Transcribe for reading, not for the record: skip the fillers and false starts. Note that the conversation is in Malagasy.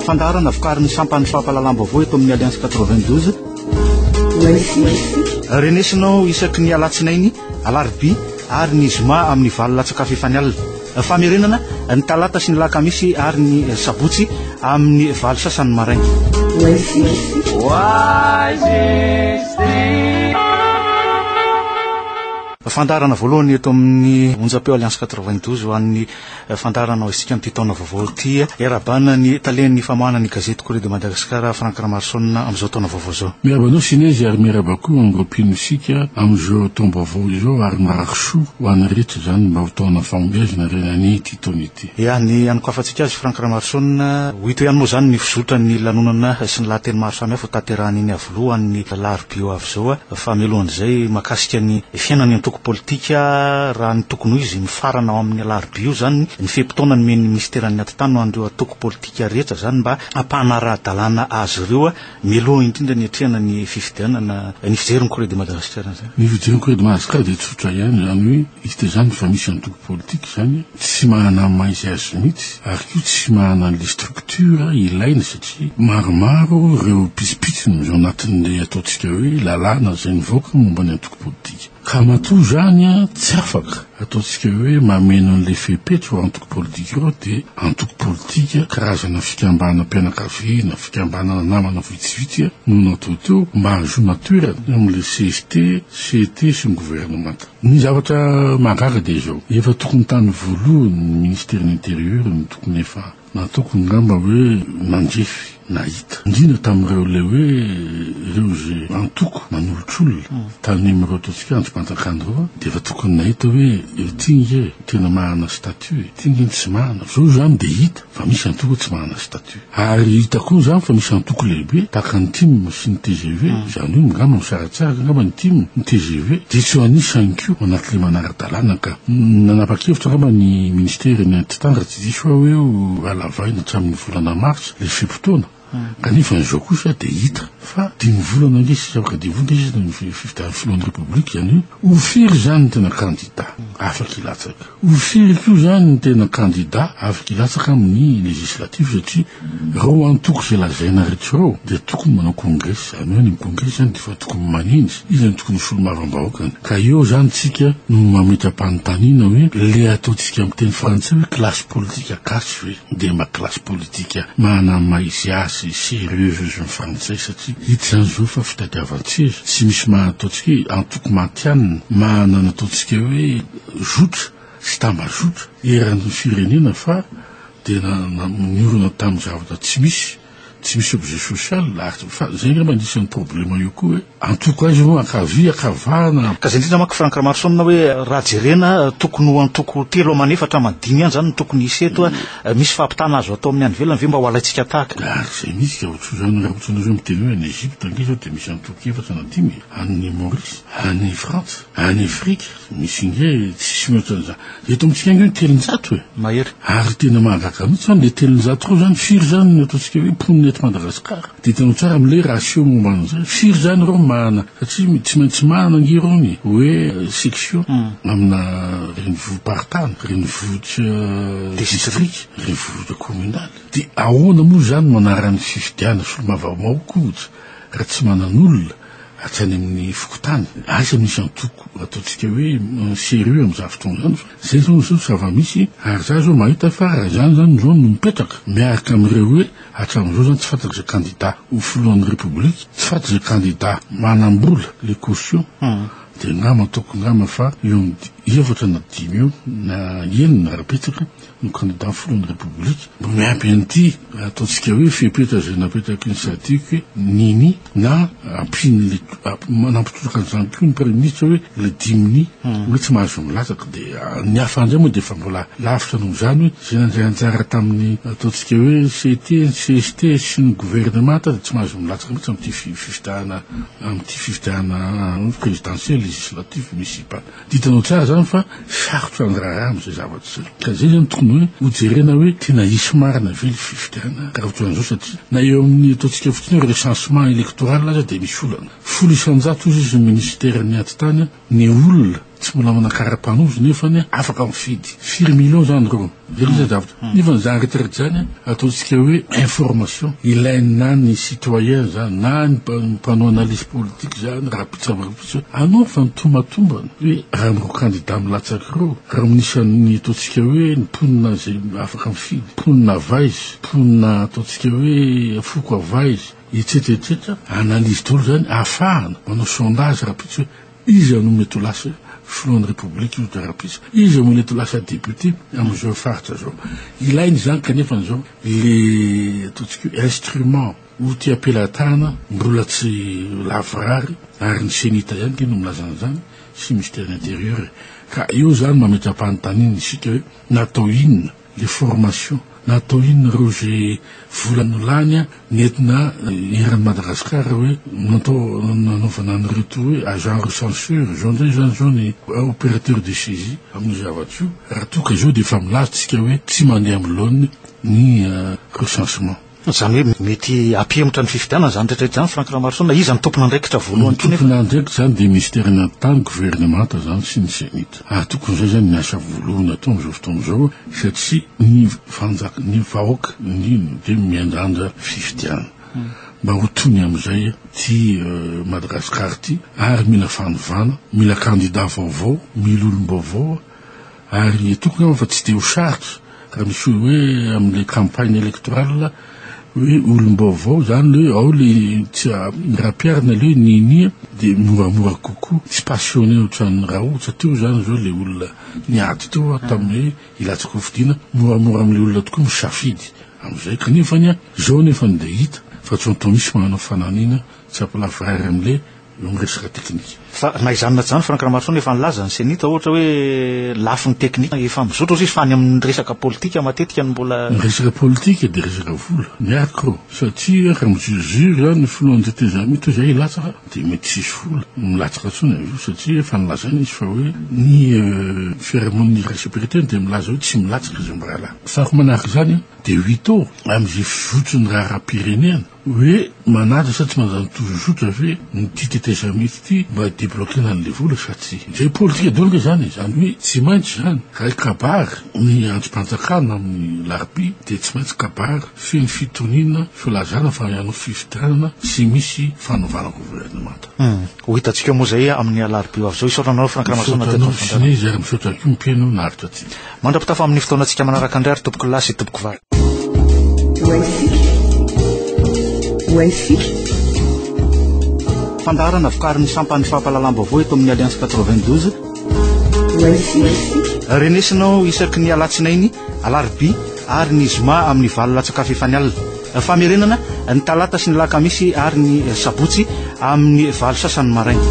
Fandarana vokarin'ny sampany fampalalam-baovao eto amin'ny Alliance 92. Renesinao isaky ny alatsinainy, alarobia ary ny zoma amin'ny valo latsaka fefanialina. Famerenana ny talata sy ny lakamisy ary ny sabotsy amin'ny valo sasany maraina. Fandarana voalohany eto amin'ny onjapeo Alliance 92 ho an'ny fandarana ho isika amin'ity taona vaovao ity. Erabana ny talen'ny famoahana ny gazety Corriere de Madagascar Franck Ramarsson amin'izao taona vaovao zao. Miarabanao sinezy ary miaraba koa angropino isika amin'izao taona vaovao izao ary marakisoa ho an'ny rehetra zany mba ho taona fahombiazana renany ity taona ity. Ya ny anokafantsika azy Franck Ramarsson ho hito ihany moa zany ny fizotra ny lanonana sy ny lahateny maro samihafa ho tanterahany iny avolohan'ny larobio avy zao fa mialohan'izay makasika ny fiainany antoko politika raha ny tokony izy mifarana ao amin'ny larobio zany ny fepitona ny men'ny ministeran'ny atitano andreo atoko politika rehetra zany mba ampanara-dalàna azy ireo mialoha indrindra ny atrehana ny fifidianana ny fijeriny Corriere de Madagascar zany. Ny fijeriny Corriere de Madagascar dia tsotra ihany zany hoe izy zany fa misy antoko politika zany tsy manana maizy azy mihitsy ary koa tsy manana le structure ilaina satria maromaro ireo pisipitsiny ao anatin'le ataontsika hoe lalàna zay nivoaka momba ny antoko politika. Ka matoa zany tsy afaka ataontsika hoe mameno an'le fepetra antoko politika ireo dia antoko politika karazana fikambana mpianakaviana fikambanana namana vitsivitsy no natao teo mba hahazo natura amin'le CST, CT sy ny gouvernemanta. Ny zavatra mahagaga dia izao efa tokony tany voalohany ny ministère intérieur no tokony efa nataoko ngamba hoe mandrefy nahita indrindra tamin'ireo le hoe ireo zay antoko manolotr'olona tany mireo ataontsika androm-panjakandro dia efa tokony nahita hoe tinge tena mahana statut tinge tsy mahana zao zany dia hita fa misy antoko tsy mahana statut ary hita koa zany fa misy antoko lehibe tahaka ny TIM sy ny TGV zany hoe ngamba misaratsara ngamba ny TIM ny TGV dia tsy ho anisany koa anaty le manara-dalàna ka nanapa-kevitra ngamba ny ministère ny antitandra tsy diso hoe alavaina hatramin'ny volana mars le fepotona kanefa n'izao kosa dia hita fa dimy volana ngesy zavaka divonda izy ny fifidian'ny filohan'ny republika zany hoe ofiry zany ny tena candidat afaka ilatsaka ofiry koa zany ny tena candidat afaka ilatsaka amin'ny législatif satria reo antoko zay lazaina rehetra reo dia tokony manao congrès zany hoe ny congrès zany dia fa tokony maninzy izy zany tokony solo mavambahoakany ka eo zany tsika no mamety ampanotaniana hoe le ataontsika amin'ny teny frantsay hoe classe politique akasy hoe dia ma classe politique mahana maizy azy sérieuse ny frantsay satria hita zany zao fa fitadiavan-tseza tsy misy mahataontsika hoe antoko matianina mahana nataontsika hoe zotra sy tambazotra eran'ny firenena fa dia niorona tamin'ny zavatra tsy misy objet social fa zay ngamba anisan'ny problema io koa hoe antoko azy ho akavia akavahana ka zay indrindra manko Franck Ramarsson hoe raha jerena tokony ho antoko telo amanefatra madimy ihany zany tokony hisy eto misy fahampitana azo atao amin'ny any ivelany ve mba ho alaitsika tahaka zay misy ka ohatro zany raha ohatranareo miteny hoe any Egypte ange zao dia misy antoko efatra na dimy any Maurice any France any Afrique misy nge tsisy mihoatra an'izany eto amintsika ange telonjato hoe mahery ary tena mahagaga mihitsy zany le telonjato reo zany firy zany ny ataontsika hoe mponina eto Madagasikara dia hitanao tsara amin'le ratio momba an'izay firy zany reo mahana satria tsy maintsy mahana ngirony hoe section amina renivohim-paritany renivohitra district renivohitra communal dia ahoana moa zany manarany fifidiana solomavamao koa raha tsy manan'olona atsany amin'ny fokotany asa misy antoko ataontsika hoe sérieux amin'izany fotoana zany zay zao zao zava-misy ary za zao mahita fa raha zany zany zao no mipetraka miaraka amin'ireo hoe hatramin'izao zany tsy fantaka zay candidat ho filohan'ny république tsy fantaka zay candidat manambola les cautions dia ngama ataoko ngama fa eo efatra na dimy eo na enina rapetsaka no candidat filohan'ny république mba miampy an'ity ataontsika hoe fepetra zay napetraky ny sadiko hoe nini na ampiny manampitoraka an'izany koa ny premier ministre hoe le dimini hoe tsy mahazo milatsaka dia ny hafa an'izay moa dia fa mbola lavitra noho zany hoe zay nandray anjara tamin'ny ataontsika hoe CT CST sy ny gouvernemanta dia tsy mahazo milatsaka mihitsy amin'ity fifidiana présidentiel législatif municipal ditanao tsara zany fa sarotra ny raharaha amin'izay zavatra zay ka zay zany tokony hoe hojerena hoe tena isy marina vely fifidiana ka raha ohatran'izao satria na eo amin'ny ataontsika fotsiny hoe recensement électoral aza dia misy olana folo isanjato izy ny ministère ny antitany ny olona tsy mbola manakara-panozy nefany afaka mifidy 4 millions zany reo zay zavatra nefa zany retraretra zany ataontsika hoe information ilaina ny citoyen zany na ny mpanao analyse politique zany raha pitsarapitsa anao fa nitomatombana hoe raha miro candidat milatsaky reo raha minisany ataontsika hoe ny mponina zay afaka mifidy mponina vaizy mponina ataontsika hoe foko avaizy etsetretsetra analyse tolo zany afahana manao sondage rapitsa hoe izy ano mety ho lasa filohan'ny république io tarapisa izy mety ho lasa député am'izao faritra zao ilainy zany kanefa zao le ataontsika hoe instrument ou ty apelatana mbola tsy lavrary ary ny senita ihany keno milazana zany sy ministère intérieur ka io zany mametra-panotaniny isika hoe natao inona le formation natao inona reo zay volano lany nentina iran'ny Madagasikara hoe natao nanaovana anyreto hoe agent recenseur zao nzay zany zao ny opérateur de saisie amin'ny zavatra io raha toka zao de efa milaza tsika hoe tsy mandeha am'lohany ny recensement zany hoe mety ampihemotra ny fifidianana zany rehetrarehetra zany Franck Ramaroson izy ny tompona andraikitra voalohany tompona andraikitra zany de ministère natany gouvernemanta zany sy ny senita ary tokony zay zany miasa voalohany atao am'izao fotoana zao satria ny fanjaka ny vahoaka indrindra de miandranja fifidianana mba ho tony am'izay ty Madagasikara ty ary mila fanovana mila candidat vaovao mila olom-baovao ary tokony fa tsy de ho sarotra raha misy hoe am'le campagne électorale hoe olom-baovao zany le ao le tsy raha-piarina le ninia de moramora kokoa tsy passionné ohatran'ny raha ohatra teo zany zao le olona niady teo tamin'ny ilatsaka fidiana moramora am'le olona tokoa misafidy am'izay kanefany zao nefany de hita fa tsy atao misy manao fananina tsy ampalavrary am'le miresaka teknika fa naizanona zany Franck Ramaroson efa nilaza ny senita ohatra hoe lafiny teknika efa mizotra izy fa any amin'ny resaka politika matetika ny mbola resaka politika de resaka vola miaraka reo satria raha mijurojuro zany ny filohan'ny tetezamy to zay latsaka de mety sisy vola milatsaka tsony io satria efa nilazaina izy fa hoe ny fiarahamoniny rasécurité de milaza hoe tsy milatsaka izy mirahala fa ko manaraka zany de 8 ans am'izay fizotrony raha ra-pirenena hoe manaja sa tsy manjany tozozotra fe ny ty tetezamity ty mba débloquena an'le vola satria zay politika dolika zany zany hoe tsy maintsy zany raha kabary ny androm-panjakana amin'ny larbi de tsy maintsy kabary feny fitonina filazana fa ianao fifidianana sy misy fanovana gouvernemanta ho hitantsika moa zay amin'ny alarbi avy zao isotranao Franck Ramaroson siny izy ary misaotra ko mipeno naritra ty mandrapitafa amin'ny fotoanantsika manaraka indray ary tompoko lahy sy tompoko vary fandarana vokarin'ny sampany fampalalam-baovao eto amin'ny Alliance 92 renesinao isaky ny alatsinainy alarbi ary ny zoma amin'ny valo latsakafo efa ny alina famerenana ny talata sy ny lakamisy ary ny sabotsy amin'ny valo sasany maraina